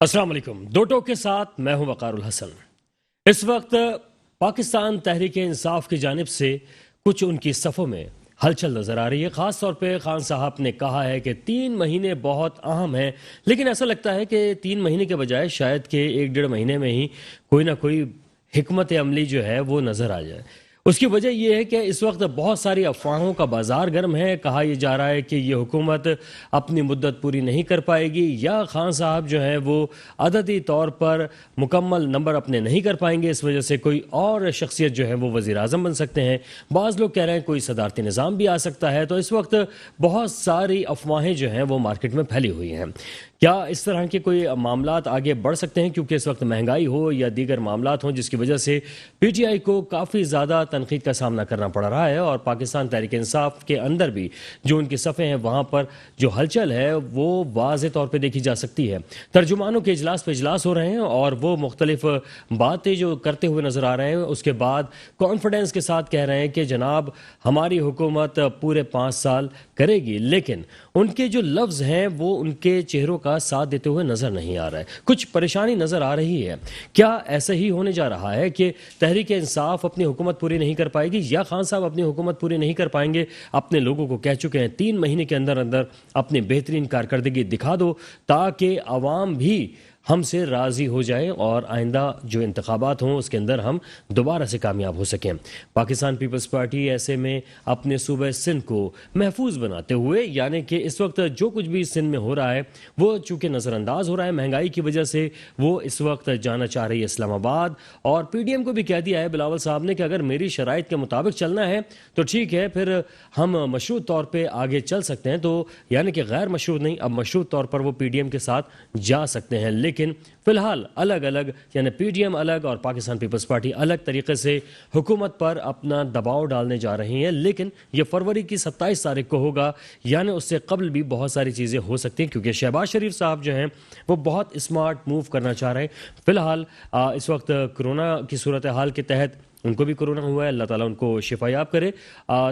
السلام علیکم. دو ٹوک کے ساتھ میں ہوں وقار الحسن. اس وقت پاکستان تحریک انصاف کی جانب سے کچھ ان کی صفوں میں ہلچل نظر آ رہی ہے. خاص طور پہ خان صاحب نے کہا ہے کہ 3 مہینے بہت اہم ہیں، لیکن ایسا لگتا ہے کہ 3 مہینے کے بجائے شاید کہ 1-1.5 مہینے میں ہی کوئی نہ کوئی حکمت عملی جو ہے وہ نظر آ جائے. اس کی وجہ یہ ہے کہ اس وقت بہت ساری افواہوں کا بازار گرم ہے. کہا یہ جا رہا ہے کہ یہ حکومت اپنی مدت پوری نہیں کر پائے گی، یا خان صاحب جو ہیں وہ عددی طور پر مکمل نمبر اپنے نہیں کر پائیں گے، اس وجہ سے کوئی اور شخصیت جو ہے وہ وزیر اعظم بن سکتے ہیں. بعض لوگ کہہ رہے ہیں کوئی صدارتی نظام بھی آ سکتا ہے. تو اس وقت بہت ساری افواہیں جو ہیں وہ مارکیٹ میں پھیلی ہوئی ہیں. کیا اس طرح کے کوئی معاملات آگے بڑھ سکتے ہیں کیونکہ اس وقت مہنگائی ہو یا دیگر معاملات ہوں جس کی وجہ سے پی ٹی آئی کو کافی زیادہ تنقید کا سامنا کرنا پڑ رہا ہے، اور پاکستان تحریک انصاف کے اندر بھی جو ان کی صفیں ہیں وہاں پر جو ہلچل ہے وہ واضح طور پہ دیکھی جا سکتی ہے. ترجمانوں کے اجلاس پہ اجلاس ہو رہے ہیں اور وہ مختلف باتیں جو کرتے ہوئے نظر آ رہے ہیں. اس کے بعد کانفیڈنس کے ساتھ کہہ رہے ہیں کہ جناب ہماری حکومت پورے 5 سال کرے گی، لیکن ان کے جو لفظ ہیں وہ ان کے چہروں کا ساتھ دیتے ہوئے نظر نہیں آ رہا ہے. کچھ پریشانی نظر آ رہی ہے. کیا ایسا ہی ہونے جا رہا ہے کہ تحریک انصاف اپنی حکومت پوری نہیں کر پائے گی، یا خان صاحب اپنی حکومت پوری نہیں کر پائیں گے؟ اپنے لوگوں کو کہہ چکے ہیں 3 مہینے کے اندر اندر اپنی بہترین کارکردگی دکھا دو تاکہ عوام بھی ہم سے راضی ہو جائیں اور آئندہ جو انتخابات ہوں اس کے اندر ہم دوبارہ سے کامیاب ہو سکیں. پاکستان پیپلز پارٹی ایسے میں اپنے صوبہ سندھ کو محفوظ بناتے ہوئے، یعنی کہ اس وقت جو کچھ بھی سندھ میں ہو رہا ہے وہ چونکہ نظر انداز ہو رہا ہے مہنگائی کی وجہ سے، وہ اس وقت جانا چاہ رہی ہے اسلام آباد. اور پی ڈی ایم کو بھی کہہ دیا ہے بلاول صاحب نے کہ اگر میری شرائط کے مطابق چلنا ہے تو ٹھیک ہے، پھر ہم مشروط طور پہ آگے چل سکتے ہیں. تو یعنی کہ غیر مشروط نہیں، اب مشروط طور پر وہ پی ڈی ایم کے ساتھ جا سکتے ہیں. لیکن فی الحال الگ الگ، یعنی پی ڈی ایم الگ اور پاکستان پیپلز پارٹی الگ طریقے سے حکومت پر اپنا دباؤ ڈالنے جا رہی ہیں. لیکن یہ فروری کی 27 تاریخ کو ہوگا، یعنی اس سے قبل بھی بہت ساری چیزیں ہو سکتی ہیں، کیونکہ شہباز شریف صاحب جو ہیں وہ بہت اسمارٹ موو کرنا چاہ رہے ہیں. فی الحال اس وقت کرونا کی صورتحال کے تحت ان کو بھی کرونا ہوا ہے، اللہ تعالیٰ ان کو شفا یاب کرے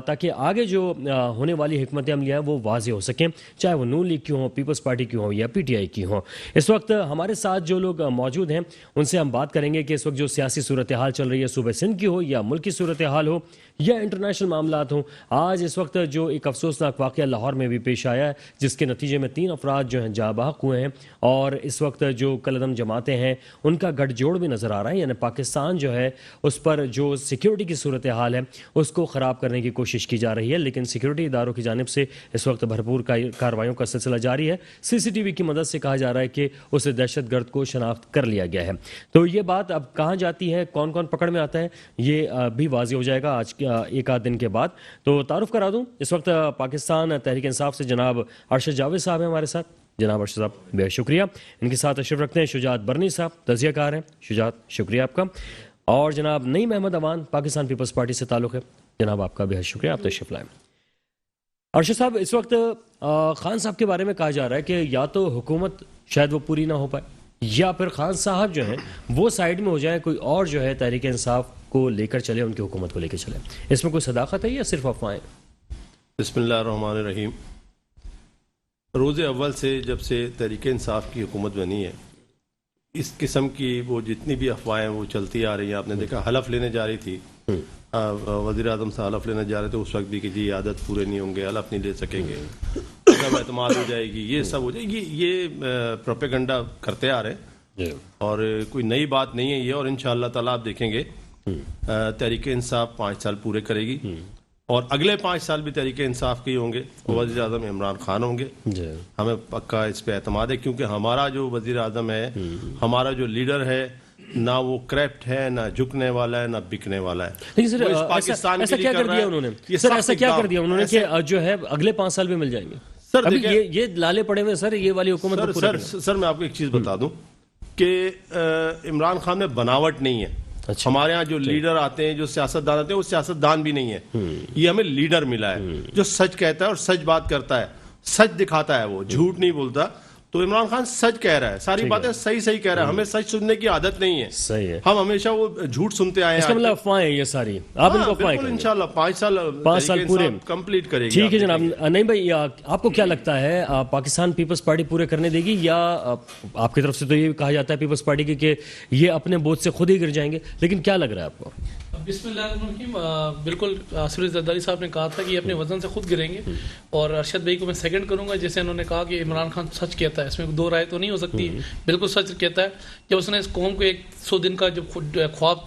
تاکہ آگے جو ہونے والی حکمت عملیاں ہیں وہ واضح ہو سکیں، چاہے وہ نون لیگ کی ہوں، پیپلز پارٹی کی ہوں یا پی ٹی آئی کی ہوں. اس وقت ہمارے ساتھ جو لوگ موجود ہیں ان سے ہم بات کریں گے کہ اس وقت جو سیاسی صورتحال چل رہی ہے صوبہ سندھ کی ہو یا ملکی صورتحال ہو یا انٹرنیشنل معاملات ہوں. آج اس وقت جو ایک افسوسناک واقعہ لاہور میں بھی پیش آیا ہے جس کے نتیجے میں 3 افراد جو ہیں جاں بحق ہوئے ہیں، اور اس وقت جو کالعدم جماعتیں ہیں ان کا گٹھ جوڑ بھی نظر آ رہا ہے. یعنی پاکستان جو ہے اس پر جو سیکیورٹی کی صورتحال ہے اس کو خراب کرنے کی کوشش کی جا رہی ہے، لیکن سیکیورٹی اداروں کی جانب سے اس وقت بھرپور کارروائیوں کا سلسلہ جاری ہے. سی سی ٹی وی کی مدد سے کہا جا رہا ہے کہ اس دہشت گرد کو شناخت کر لیا گیا ہے. تو یہ بات اب کہاں جاتی ہے، کون کون پکڑ میں آتا ہے، یہ بھی واضح ہو جائے گا آج ایک آدھ دن کے بعد. تو تعارف کرا دوں، اس وقت پاکستان تحریک انصاف سے جناب ارشد جاوید صاحب ہیں ہمارے ساتھ. جناب ارشد صاحب بے شکریہ. ان کے ساتھ تشریف رکھتے ہیں شجاعت برنی صاحب، تجزیہ کار ہیں. شجاعت شکریہ آپ کا. اور جناب نعیم احمد اوان پاکستان پیپلز پارٹی سے تعلق ہے. جناب آپ کا بے شکریہ، آپ تشریف لائیں. ارشد صاحب، اس وقت خان صاحب کے بارے میں کہا جا رہا ہے کہ یا تو حکومت شاید وہ پوری نہ ہو پائے، یا پھر خان صاحب جو ہیں وہ سائیڈ میں ہو جائیں، کوئی اور جو ہے تحریک انصاف کو لے کر چلے، ان کی حکومت کو لے کر چلے. اس میں کوئی صداقت ہے یا صرف افواہیں؟ بسم اللہ الرحمن الرحیم. روز اول سے جب سے تحریک انصاف کی حکومت بنی ہے اس قسم کی وہ جتنی بھی افواہیں وہ چلتی آ رہی ہیں. آپ نے دیکھا حلف لینے جا رہی تھی وزیر اعظم سے، حلف لینے جا رہے تھے اس وقت بھی کہ جی عادت پورے نہیں ہوں گے، حلف نہیں لے سکیں گے، سب اعتماد ہو جائے گی، یہ سب ہو جائے گی. یہ پروپیگنڈا کرتے آ رہے ہیں اور کوئی نئی بات نہیں ہے یہ. اور انشاءاللہ تعالیٰ آپ دیکھیں گے تحریک انصاف 5 سال پورے کرے گی، اور اگلے 5 سال بھی تحریک انصاف کے ہی ہوں گے. وزیر اعظم عمران خان ہوں گے. ہمیں پکا اس پہ اعتماد ہے، کیونکہ ہمارا جو وزیر اعظم ہے، ہمارا جو لیڈر ہے، نہ وہ کریپٹ ہے، نہ جھکنے والا ہے، نہ بکنے والا ہے. لیکن سر ایسا کیا کر دیا انہوں نے؟ سر ایسا کیا کر دیا انہوں نے کہ جو ہے اگلے 5 سال بھی مل جائیں گے؟ سر یہ لالے پڑے ہوئے سر، یہ والی حکومت. سر میں آپ کو ایک چیز بتا دوں کہ عمران خان میں بناوٹ نہیں ہے. ہمارے یہاں جو لیڈر آتے ہیں، جو سیاست دان آتے ہیں، وہ سیاست دان بھی نہیں ہے. یہ ہمیں لیڈر ملا ہے جو سچ کہتا ہے اور سچ بات کرتا ہے، سچ دکھاتا ہے، وہ جھوٹ نہیں بولتا. تو عمران خان سچ کہہ رہا ہے, ساری باتیں صحیح کہہ رہا ہے. ہمیں سچ سننے کی عادت نہیں ہے, صحیح ہے. ہم ہمیشہ وہ جھوٹ سنتے آئے ہیں. اس کا مطلب افواہیں یہ ساری, آپ ان کو افواہیں بالکل انشاءاللہ 5 سال پورے کمپلیٹ کرے گی. ٹھیک ہے جناب. نہیں بھائی, آپ کو کیا لگتا ہے پاکستان پیپلز پارٹی پورے کرنے دے گی, یا آپ کی طرف سے تو یہ کہا جاتا ہے پیپلز پارٹی کی کہ یہ اپنے بوجھ سے خود ہی گر جائیں گے, لیکن کیا لگ رہا ہے آپ کو؟ بسم اللہ الرحمن الرحیم. بالکل آصف زرداری صاحب نے کہا تھا کہ یہ اپنے وزن سے خود گریں گے, اور ارشد بھائی کو میں سیکنڈ کروں گا جیسے انہوں نے کہا کہ عمران خان سچ کہتا ہے, اس میں دو رائے تو نہیں ہو سکتی, بالکل سچ کہتا ہے. جب اس نے اس قوم کو 100 دن کا جب خواب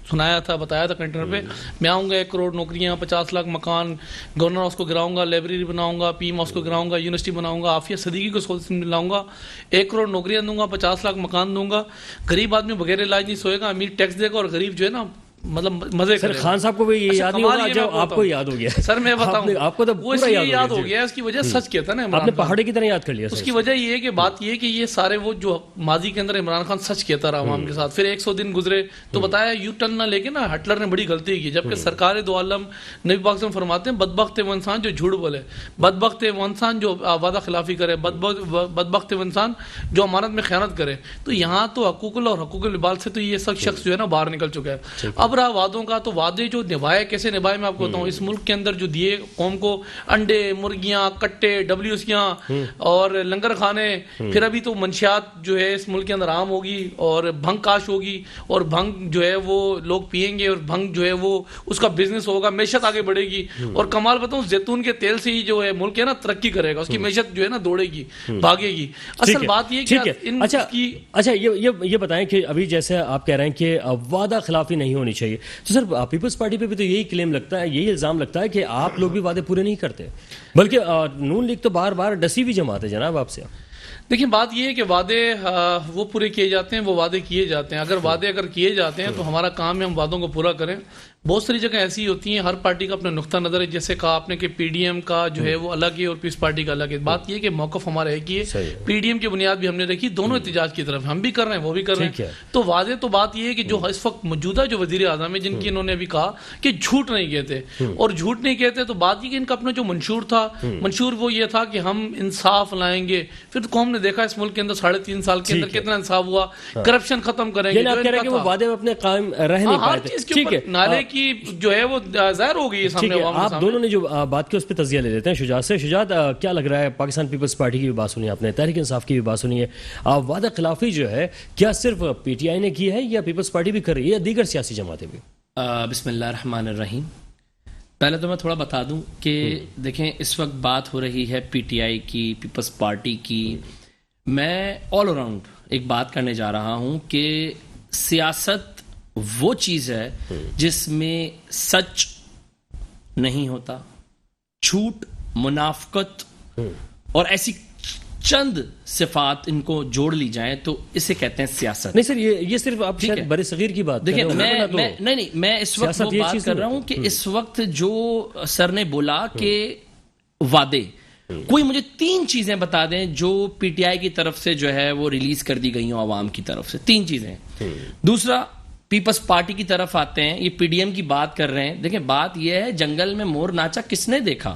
سنایا تھا, بتایا تھا کنٹینر پہ, میں آؤں گا 1 کروڑ نوکریاں, 50 لاکھ مکان, گورنر ہاؤس کو گراؤں گا, لائبریری بناؤں گا, پی ایم ہاؤس کو گراؤں گا, یونیورسٹی بناؤں گا, عافیہ صدیقی کو سولوشن لاؤں گا, 1 کروڑ نوکریاں دوں گا, 50 لاکھ مکان دوں گا, غریب آدمی بغیر علاج نہیں سوئے گا, امیر ٹیکس دے گا, اور غریب جو ہے نا مطلب مزے سر خان صاحب کو بھی یہ یاد نہیں ہوگا جو آپ کو یاد ہو گیا. سر میں بتاؤں, آپ کو تو وہ اس لیے یاد ہو گیا, اس کی وجہ سچ کہتا ہے نا, آپ نے پہاڑے کی طرح یاد کر لیا. اس کی وجہ یہ ہے کہ بات یہ ہے کہ یہ سارے وہ جو ماضی کے اندر عمران خان سچ کہتا رہا عوام کے ساتھ, پھر 100 دن گزرے تو بتایا یو ٹرن نہ لے کے نا ہٹلر نے بڑی غلطی کی, جبکہ سرکار دو عالم نبی پاک سے فرماتے ہیں بدبخت وہ انسان جو جھوٹ بولے, بدبخت وہ انسان جو وعدہ خلافی کرے, بدبخت وہ انسان جو امانت میں خیانت کرے. تو یہاں تو حقوق اللہ اور حقوق العباد سے تو یہ سب شخص جو ہے نا باہر نکل چکا ہے. اب رہا وعدوں کا, تو وعدے جو نبھائے کیسے نبھائے میں آپ کو بتاؤں. اس ملک کے اندر جو دیے قوم کو انڈے, مرغیاں, کٹے, WCیاں اور لنگر خانے, پھر ابھی تو منشیات جو ہے اس ملک کے اندر عام ہوگی, اور بھنگ کاش ہوگی, اور بھنگ جو ہے وہ لوگ پئیں گے, اور بھنگ جو ہے وہ اس کا بزنس ہوگا, معیشت آگے بڑھے گی. اور کمال بتاؤں زیتون کے تیل سے ہی جو ہے ملک ہے نا ترقی کرے گا, اس کی معیشت جو ہے نا دوڑے گی, بھاگے گی. اصل بات یہ کہ اچھا یہ بتائیں کہ ابھی جیسے آپ کہہ رہے ہیں کہ وعدہ خلافی نہیں ہونی چاہیے, تو سر پیپلز پارٹی پہ بھی تو یہی کلیم لگتا ہے, یہی الزام لگتا ہے کہ آپ لوگ بھی وعدے پورے نہیں کرتے, بلکہ نون لیگ تو بار بار ڈسی بھی جماعت ہے جناب آپ سے. دیکھیں بات یہ ہے کہ وعدے وہ پورے کیے جاتے ہیں, وہ وعدے کیے جاتے ہیں. اگر وعدے کیے جاتے ہیں تو ہمارا کام ہے ہم وعدوں کو پورا کریں. بہت ساری جگہ ایسی ہوتی ہیں, ہر پارٹی کا اپنا نقطہ نظر ہے, جیسے کہا آپ نے کہ PDM کا جو ہے وہ الگ ہے اور پیپلز پارٹی کا الگ ہے. بات یہ ہے کہ موقف ہمارا ایک ہی ہے, PDM کی بنیاد بھی ہم نے رکھی, دونوں احتجاج کی طرف ہم بھی کر رہے ہیں, وہ بھی کر رہے ہیں. تو وعدے تو بات یہ ہے کہ جو اس وقت موجودہ جو وزیر اعظم ہے, جن کی انہوں نے ابھی کہا کہ جھوٹ نہیں کہتے, اور جھوٹ نہیں کہتے, تو بات یہ کہ ان کا اپنا جو منشور تھا, منشور وہ یہ تھا کہ ہم انصاف لائیں گے. پھر تو قوم نے دیکھا اس ملک کے اندر 3.5 سال کے اندر کتنا انصاف ہوا, کرپشن ختم کریں گے. آپ کہہ رہے ہیں کہ وہ وعدے اپنے قائم رہ نہیں پائے تھے. ٹھیک ہے, نالے کی جو ہے وہ ظاہر ہو گئی سامنے عوام کے سامنے. آپ دونوں نے جو بات کی اس پہ تجزیہ لے لیتے ہیں شجاعت سے. شجاعت, کیا لگ رہا ہے, پاکستان پیپلز پارٹی کی بھی بات سنی آپ نے, تحریک انصاف کی بھی بات سنی ہے, وعدہ خلافی جو ہے کیا صرف PTI نے کی ہے یا پیپلز پارٹی بھی کر رہی ہے یا دیگر سیاسی جماعتیں بھی؟ بسم اللہ الرحمن الرحیم. پہلے تو میں تھوڑا بتا دوں کہ دیکھیں اس وقت بات ہو رہی ہے PTI کی, پیپلز پارٹی کی. میں آل اراؤنڈ ایک بات کرنے جا رہا ہوں کہ سیاست وہ چیز ہے جس میں سچ نہیں ہوتا, جھوٹ, منافقت اور ایسی چند صفات ان کو جوڑ لی جائیں تو اسے کہتے ہیں سیاست. نہیں سر, یہ صرف آپ شاید بر صغیر کی بات دیکھیں, میں اس وقت وہ بات کر رہا ہوں کہ اس وقت جو سر نے بولا کہ وعدے, کوئی مجھے 3 چیزیں بتا دیں جو PTI کی طرف سے جو ہے وہ ریلیز کر دی گئی ہوں عوام کی طرف سے, 3 چیزیں. دوسرا, پیپلز پارٹی کی طرف آتے ہیں, یہ PDM کی بات کر رہے ہیں. دیکھیں بات یہ ہے, جنگل میں مور ناچا کس نے دیکھا.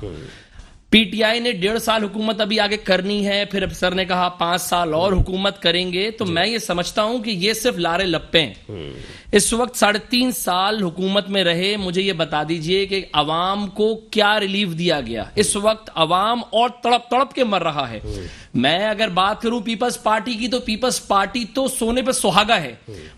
PTI نے 1.5 سال حکومت ابھی آگے کرنی ہے, پھر سر نے کہا 5 سال اور حکومت کریں گے. تو میں یہ سمجھتا ہوں کہ یہ صرف لارے لپے ہیں. اس وقت 3.5 سال حکومت میں رہے, مجھے یہ بتا دیجئے کہ عوام کو کیا ریلیف دیا گیا. اس وقت عوام اور تڑپ تڑپ کے مر رہا ہے. میں اگر بات کروں پیپلز پارٹی کی, تو پیپلز پارٹی تو سونے پہ سہاگا ہے.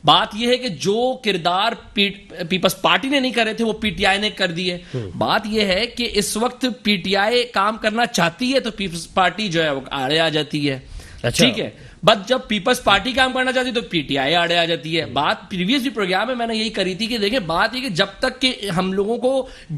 بات یہ ہے کہ جو کردار پیپلز پارٹی نے نہیں کرے تھے وہ PTI نے کر دیے. بات یہ ہے کہ اس وقت PTI کام کرنا چاہتی ہے تو پیپلز پارٹی جو ہے وہ آڑے آ جاتی ہے. ٹھیک ہے, بس جب پیپلز پارٹی کام کرنا چاہتی ہے تو PTI آڑے آ جاتی ہے. بات پریویس بھی پروگرام میں نے یہی کری تھی کہ دیکھیں بات یہ کہ جب تک کہ ہم لوگوں کو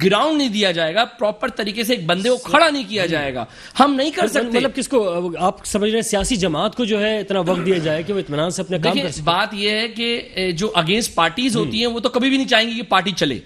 گراؤنڈ نہیں دیا جائے گا, پراپر طریقے سے ایک بندے کو کھڑا نہیں کیا جائے گا, ہم نہیں کر سکتے. مطلب کس کو آپ سمجھ رہے ہیں, سیاسی جماعت کو جو ہے اتنا وقت دیا جائے کہ وہ اطمینان سے اپنے کام کر سکیں. بات یہ ہے کہ جو اگینسٹ پارٹیز ہوتی ہیں وہ تو کبھی بھی نہیں چاہیں گی کہ پارٹی چلے.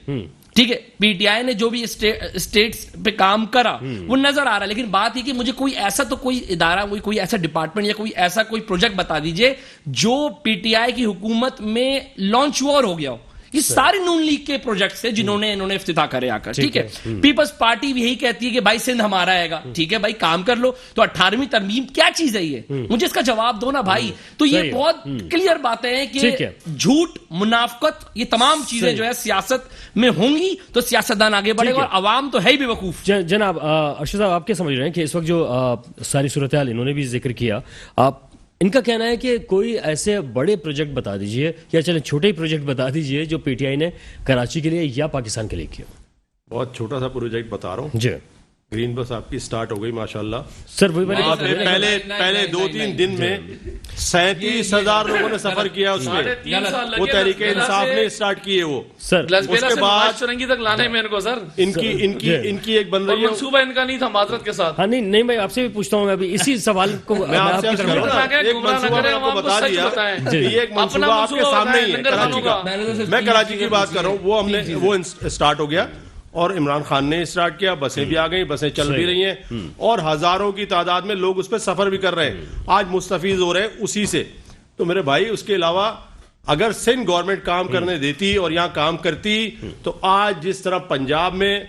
ٹھیک ہے, PTI نے جو بھی اسٹیٹس پہ کام کرا وہ نظر آ رہا ہے. لیکن بات یہ کہ مجھے کوئی ایسا تو کوئی ادارہ, کوئی ایسا ڈپارٹمنٹ یا کوئی ایسا کوئی پروجیکٹ بتا دیجئے جو PTI کی حکومت میں لانچ ہوا اور ہو گیا ہو. یہ سارے نون لیگ کے پروجیکٹس ہیں جنہوں انہوں نے افتتاح کرے آ کر. ٹھیک ہے, پیپلز پارٹی بھی یہی کہتی ہے کہ بھائی سندھ ہمارا ہے گا. ٹھیک ہے بھائی, کام کر لو. تو 18ویں ترمیم کیا چیز ہے یہ, مجھے اس کا جواب دو نا بھائی. تو یہ بہت کلیئر باتیں ہیں کہ جھوٹ, منافقت, یہ تمام چیزیں جو ہے سیاست میں ہوں گی تو سیاستدان آگے بڑھے گا, اور عوام تو ہے ہی بے وقوف. جناب ارشد صاحب, آپ کیا سمجھ رہے ہیں کہ اس وقت جو ساری صورتحال انہوں نے بھی ذکر کیا, آپ ان کا کہنا ہے کہ کوئی ایسے بڑے پروجیکٹ بتا دیجئے, یا چلیں چھوٹے ہی پروجیکٹ بتا دیجئے جو پی ٹی آئی نے کراچی کے لیے یا پاکستان کے لیے کیا؟ بہت چھوٹا سا پروجیکٹ بتا رہا ہوں. جی, گرین بس آپ کی سٹارٹ ہو گئی ماشاءاللہ. سر وہی بات آپ نے پہلے 2-3 دن میں 37,000 لوگوں نے سفر کیا اس میں, وہ تحریک انصاف نے اسٹارٹ کی ہے. وہ سر اس کے بعد چرنگی تک لانے میں ان کو سر ان کی ایک بن رہی ہے منصوبہ ان کا نہیں تھا معذرت کے ساتھ. ہاں نہیں میں آپ سے بھی پوچھتا ہوں, میں ابھی اسی سوال کو میں آپ سے عرض کروں نا, ایک منصوبہ میں آپ کو بتا دیا, یہ ایک منصوبہ آپ کے سامنے ہی ہے کراچی کا. میں کراچی کی بات کر رہا ہوں, وہ اسٹارٹ ہو گیا اور عمران خان نے اسٹارٹ کیا. بسیں بھی آ گئیں, بسیں چل بھی رہی ہیں, اور ہزاروں کی تعداد میں لوگ اس پہ سفر بھی کر رہے ہیں, آج مستفیض ہو رہے ہیں اسی سے. تو میرے بھائی, اس کے علاوہ اگر سندھ گورنمنٹ کام کرنے دیتی اور یہاں کام کرتی تو آج جس طرح پنجاب میں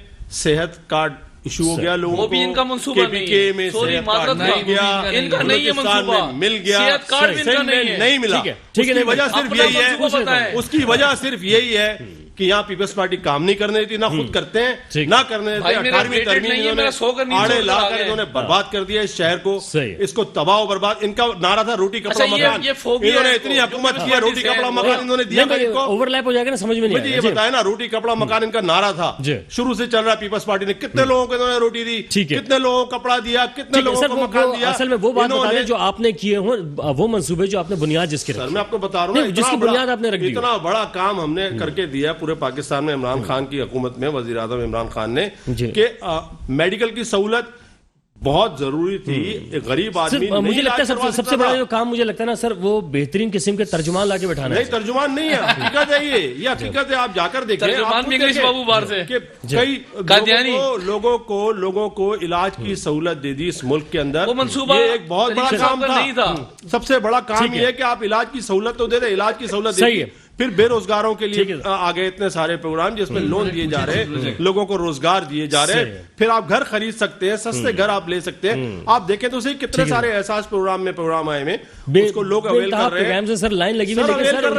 صحت کارڈ ایشو ہو گیا لوگوں کو, ان کا منصوبہ KPK میں صحت کارڈ مل گیا, ان کا نہیں ہے منصوبہ, مل گیا, سندھ میں نہیں ملا. اس کی وجہ صرف یہی ہے, اس کی وجہ صرف یہی ہے کہ یہاں پیپلز پارٹی کام نہیں کرنے دیتی, نہ خود کرتے ہیں نہ کرنے دیتے. 18ویں ترمیم انہوں نے آڑے لا کر انہوں نے برباد کر دیا اس شہر کو, اس کو تباہ و برباد. ان کا نعرہ تھا روٹی کپڑا مکان, انہوں نے اتنی حکومت کی, روٹی کپڑا مکان انہوں نے دیا. اوور لیپ ہو جائے گا نا, سمجھ میں نہیں. مجھے یہ بتایا نا, روٹی کپڑا مکان ان کا نعرہ تھا, شروع سے چل رہا. پیپلز پارٹی نے کتنے لوگوں کو انہوں نے روٹی دی, کتنے لوگوں کو کپڑا دیا, کتنے لوگوں کو مکان دیا. اصل میں وہ بات بتا دیں جو آپ نے کیے ہوں, وہ منصوبے جو آپ نے بنیاد جس کے, سر میں آپ کو بتا رہا ہوں, جس کی بنیاد آپ نے رکھ دی, اتنا بڑا کام ہم نے کر کے دیا پورے پاکستان میں. عمران خان کی حکومت میں, وزیر اعظم عمران خان نے, کہ میڈیکل کی سہولت بہت ضروری تھی. ایک غریب آدمی, مجھے لگتا ہے سب سے بڑا جو کام مجھے لگتا ہے نا سر, وہ بہترین قسم کے ترجمان لا کے بٹھانا ہے. نہیں, ترجمان نہیں ہے, حقیقت ہے یہ حقیقت ہے. آپ جا کر دیکھیں, کئی لوگوں کو علاج کی سہولت دے دی اس ملک کے اندر. وہ منصوبہ ایک بہت بڑا کام تھا. سب سے بڑا کام یہ ہے کہ آپ علاج کی سہولت تو دے دیں, علاج کی سہولت دے دیں. پھر بے روزگاروں کے لیے آگے اتنے سارے پروگرام جس میں لون دیے جا رہے ہیں, لوگوں کو روزگار دیے جا رہے ہیں. پھر آپ گھر خرید سکتے ہیں, سستے گھر آپ لے سکتے ہیں. آپ دیکھیں تو صحیح کتنے سارے احساس پروگرام آئے ہیں, اس کو لوگ اویل کر رہے ہیں. سر لائن لگی ہوئی, اویل کر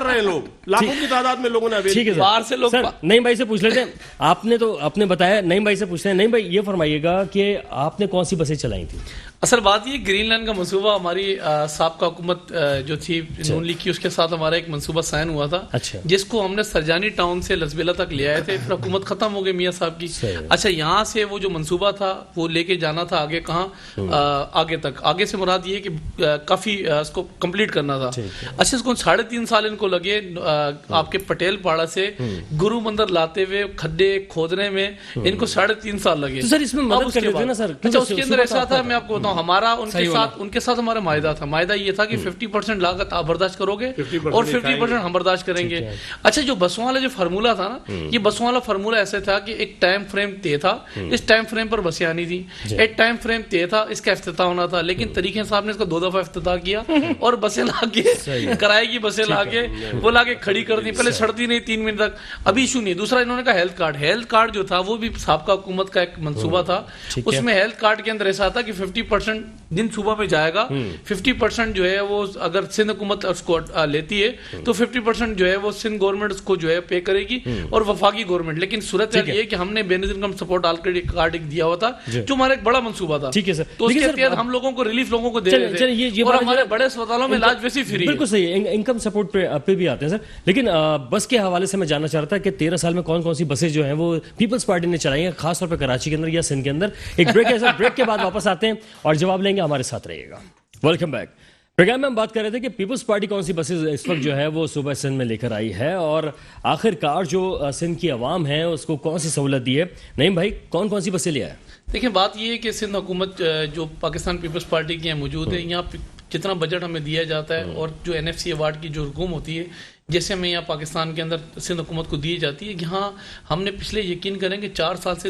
رہے ہیں لوگ, لاکھوں کی تعداد میں لوگوں نے اویل. باہر سے لوگ. نعیم بھائی سے پوچھ لیتے ہیں, آپ نے بتایا, نعیم بھائی سے پوچھتے ہیں. نعیم بھائی یہ فرمائیے گا کہ آپ نے کون سی بسیں چلائی تھیں؟ اصل بات یہ, گرین لینڈ کا منصوبہ ہماری سابقہ حکومت جو تھی نون لیگ کی, اس کے ساتھ ہمارا ایک منصوبہ سائن ہوا تھا, جس کو ہم نے سرجانی ٹاؤن سے لسبیلا تک لے آئے تھے. پھر حکومت ختم ہو گئی میاں صاحب کی. اچھا, یہاں سے وہ جو منصوبہ تھا وہ لے کے جانا تھا آگے, کہاں, آگے تک. آگے سے مراد یہ کہ کافی اس کو کمپلیٹ کرنا تھا. اچھا, اس کو 3.5 سال ان کو لگے آپ کے پٹیل پاڑا سے گرو مندر لاتے ہوئے, کھڈے کھودنے میں ان کو 3.5 سال لگے. سر اس میں مدد کر دیتے نا سر. اچھا, اس کے اندر ایسا تھا, میں آپ کو بتاؤں, ہمارا ان کے ساتھ ہمارا معاہدہ تھا. معاہدہ یہ تھا کہ 50% لاگت آپ برداشت کرو گے اور 50% ہم برداشت کریں گے. اچھا, جو بسوں والا جو فارمولا تھا نا, یہ بسوں والا فارمولا ایسے تھا کہ ایک ٹائم فریم طے تھا, اس ٹائم فریم پر بسیں آنی تھی, ایک ٹائم فریم طے تھا, اس کا افتتاح ہونا تھا. لیکن طریقے صاحب نے اس کو 2 دفعہ افتتاح کیا اور بسیں لا کے, کرائے کی بسیں لا کے, وہ لا کے کھڑی کر دی. پہلے سڑتی نہیں 3 منٹ تک, ابھی ایشو نہیں. دوسرا انہوں نے کہا ہیلتھ کارڈ جو تھا وہ بھی سابقہ حکومت کا ایک منصوبہ تھا. اس میں ہیلتھ کارڈ کے اندر ایسا تھا کہ 50% جن صوبہ میں جائے گا 50% جو ہے وہ اگر سندھ حکومت اس کو لیتی ہے تو 50% جو ہے وہ سندھ گورنمنٹ اس کو جو ہے پے کرے گی اور وفاقی گورنمنٹ. لیکن صورت یہ ہے کہ ہم نے بے نظیر انکم سپورٹ آلریڈی کارڈ دیا ہوا تھا جو ہمارا ایک بڑا منصوبہ تھا. تو اس کے تحت ہم لوگوں کو ریلیف لوگوں کو دے رہے تھے, اور ہمارے بڑے اسپتالوں میں علاج ویسے فری. بالکل صحیح, انکم سپورٹ پہ بھی آتے ہیں سر. لیکن بس کے حوالے سے میں جاننا چاہ رہا تھا کہ 13 سال میں کون کون سی بسیں جو ہیں وہ پیپلز پارٹی نے چلائی ہیں, خاص طور پہ کراچی کے اندر یا سندھ کے اندر. ایک بریک ہے سر, بریک کے بعد واپس آتے ہیں اور جواب لیں گے, ہمارے ساتھ رہیے گا. Welcome back. پروگرام میں ہم بات کر رہے تھے کہ پیپلز پارٹی کون سی بسیں اس وقت جو ہے وہ صوبہ سندھ میں لے کر آئی ہے, اور آخر کار جو سندھ کی عوام ہے اس کو کون سی سہولت دی ہے. نعیم بھائی, کون کون سی بسیں لے آئے؟ دیکھیں, بات یہ ہے کہ سندھ حکومت جو پاکستان پیپلز پارٹی کی موجود ہے, یہاں جتنا بجٹ ہمیں دیا جاتا ہے اور جو NFC ایوارڈ کی جو رقوم ہوتی ہے جیسے ہمیں یہاں پاکستان کے اندر سندھ حکومت کو دی جاتی ہے, یہاں ہم نے پچھلے یقین کریں کہ 4 سال سے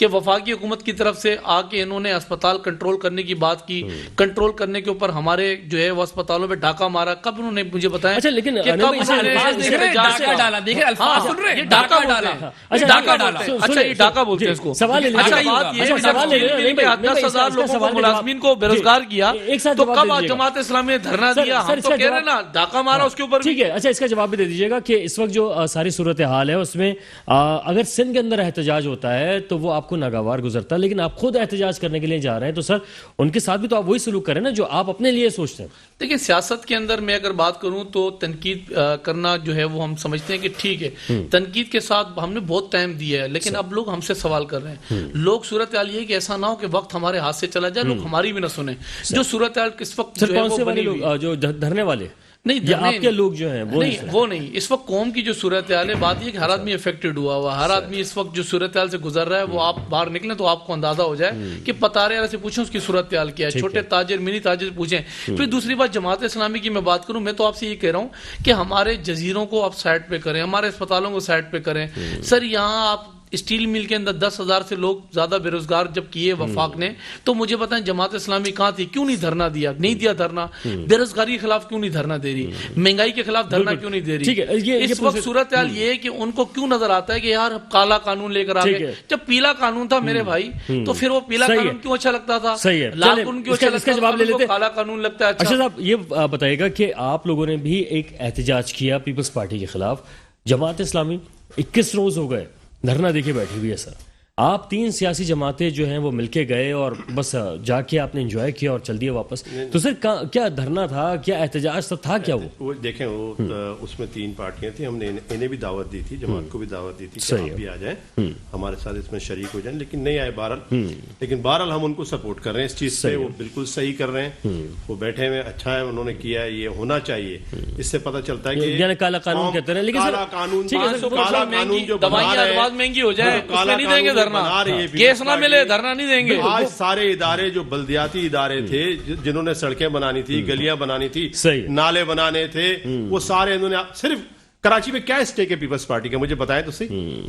کہ وفاقی حکومت کی طرف سے آ کے انہوں نے اسپتال کنٹرول کرنے کی بات کی، کنٹرول کرنے کے اوپر ہمارے جو ہے وہ اسپتالوں پہ ڈاکہ مارا. کب انہوں نے مجھے بتایا اچھا لیکن کہ کب انہوں نے ڈاکہ ڈالا. دیکھیں الفاظ سن رہے ہیں، ڈاکہ ڈالا. ڈاکہ ڈالا. اچھا یہ ڈاکہ بولتے ہیں اس کو. سوال لے اچھا بات یہ ہے کہ 10,000 لوگوں کو ملازمین کو بے روزگار کیا تو کب آج جماعت اسلامی نے دھرنا دیا؟ ہم تو کہہ رہے ہیں نا ڈاکہ مارا اس کے اوپر. ٹھیک ہے. اچھا اس کا جواب بھی دے دیجیے گا کہ اس وقت جو ساری صورتحال ہے اس میں اگر سندھ کے اندر احتجاج ہوتا ہے تو وہ آپ کو ناگوار گزرتا ہے، لیکن آپ خود احتجاج کرنے کے لیے جا رہے ہیں تو سر ان کے ساتھ بھی تو آپ وہی سلوک کریں نا جو آپ اپنے لیے سوچتے ہیں. دیکھیں سیاست کے اندر میں اگر بات کروں تو تنقید کرنا جو ہے وہ ہم سمجھتے ہیں کہ ٹھیک ہے، تنقید کے ساتھ ہم نے بہت ٹائم دیا ہے، لیکن اب لوگ ہم سے سوال کر رہے ہیں. لوگ صورتحال یہ کہ ایسا نہ ہو کہ وقت ہمارے ہاتھ سے چلا جائے، لوگ ہماری بھی نہ سنیں. جو صورتحال کس وقت سر کون سے والے لوگ جو دھرنے والے نہیں آپ کے لوگ جو ہیں وہ نہیں اس وقت قوم کی جو صورتحال ہے، بات یہ کہ ہر آدمی افیکٹڈ ہوا ہوا، ہر آدمی اس وقت جو صورتحال سے گزر رہا ہے وہ آپ باہر نکلیں تو آپ کو اندازہ ہو جائے کہ پتارے والے سے پوچھیں اس کی صورتحال کیا ہے، چھوٹے تاجر منی تاجر سے پوچھیں. پھر دوسری بات جماعت اسلامی کی میں بات کروں، میں تو آپ سے یہ کہہ رہا ہوں کہ ہمارے جزیروں کو آپ سائٹ پہ کریں، ہمارے اسپتالوں کو سائٹ پہ کریں. سر یہاں آپ اسٹیل مل کے اندر 10,000 سے لوگ زیادہ بے روزگار جب کیے وفاق نے، تو مجھے بتائیں جماعت اسلامی کہاں تھی؟ کیوں نہیں دھرنا دیا؟ نہیں دیا دھرنا. بے روزگاری کے خلاف کیوں نہیں دھرنا دے رہی؟ مہنگائی کے خلاف دھرنا کیوں نہیں دے رہی؟ اس وقت صورتحال یہ ہے کہ ان کو کیوں نظر آتا ہے کہ یار کالا قانون لے کر آ گئے. جب پیلا قانون تھا میرے بھائی تو پھر وہ پیلا قانون کیوں اچھا لگتا تھا؟ لال قانون کیوں اچھا لگتا تھا؟ کالا قانون لگتا ہے. اچھا صاحب یہ بتائیے گا کہ آپ لوگوں نے بھی ایک احتجاج کیا پیپلز پارٹی کے خلاف، جماعت اسلامی 21 روز ہو گئے دھرنا دیکھے بیٹھی ہوئی ہے. سر آپ 3 سیاسی جماعتیں جو ہیں وہ مل کے گئے اور بس جا کے آپ نے انجوائے کیا اور چل دیے واپس. تو سر کیا دھرنا تھا، کیا احتجاج تھا کیا وہ دیکھیں وہ اس میں 3 پارٹیاں تھیں، ہم نے انہیں بھی دعوت دی تھی، جماعت کو بھی دعوت دی تھی کہ آپ بھی آ جائیں ہمارے ساتھ اس میں شریک ہو جائیں، لیکن نہیں آئے بہرحال. لیکن بہرحال ہم ان کو سپورٹ کر رہے ہیں اس چیز سے، وہ بالکل صحیح کر رہے ہیں، وہ بیٹھے ہوئے اچھا ہے انہوں نے کیا ہے، یہ ہونا چاہیے. اس سے پتہ چلتا ہے کہ یعنی کالا قانون کہتے ہیں، لیکن کالا قانون جو دوائیاں مہنگی ہو جائے نہیں دیں گے دھرنا، کیس نہ ملے دھرنا نہیں دیں گے. آج سارے ادارے جو بلدیاتی ادارے تھے جنہوں نے سڑکیں بنانی تھی، گلیاں بنانی تھی، نالے بنانے تھے، وہ سارے انہوں نے صرف کراچی میں کیا اسٹیک ہے پیپلز پارٹی کا مجھے بتائیں تو صحیح.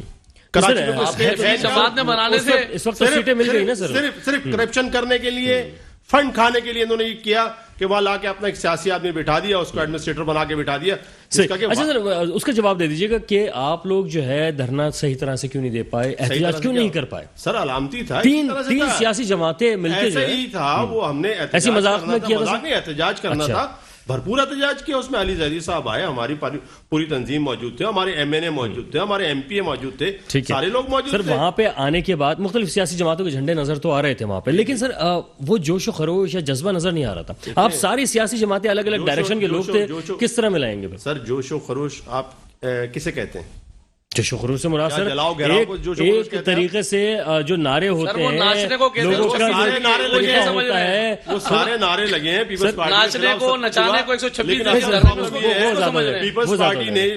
کراچی میں جماعت نے بنانے سے اس وقت سیٹیں مل گئی نا سر، صرف کرپشن کرنے کے لیے، فنڈ کھانے کے لیے انہوں نے یہ کیا کہ وہاں لا کے اپنا ایک سیاسی آدمی بٹھا دیا، اس کو ایڈمنسٹریٹر بنا کے بٹھا دیا. اچھا سر اس کا جواب دے دیجیے گا کہ آپ لوگ جو ہے دھرنا صحیح طرح سے کیوں نہیں دے پائے، احتجاج کیوں نہیں کر پائے؟ سر علامتی تھا، 3 سیاسی جماعتیں مل کے ایسے ہی تھا، وہ ہم نے ایسی مذاق میں کیا تھا، احتجاج کرنا تھا، بھرپور احتجاج کیا. اس میں علی زیدی صاحب آئے، ہماری پوری تنظیم موجود تھے، ہمارے ایم این اے موجود تھے، ہمارے ایم پی اے موجود تھے، سارے لوگ موجود تھے. سر وہاں پہ آنے کے بعد مختلف سیاسی جماعتوں کے جھنڈے نظر تو آ رہے تھے وہاں پہ، لیکن سر وہ جوش و خروش یا جذبہ نظر نہیں آ رہا تھا. آپ ساری سیاسی جماعتیں الگ الگ ڈائریکشن کے لوگ تھے، کس طرح ملائیں گے؟ سر جوش و خروش آپ کسے کہتے ہیں؟ جوش و خروش سے مراد سر ایک طریقے سے جو نعرے ہوتے ہیں لوگوں کا ہوتا ہے، وہ سارے نعرے لگے ہیں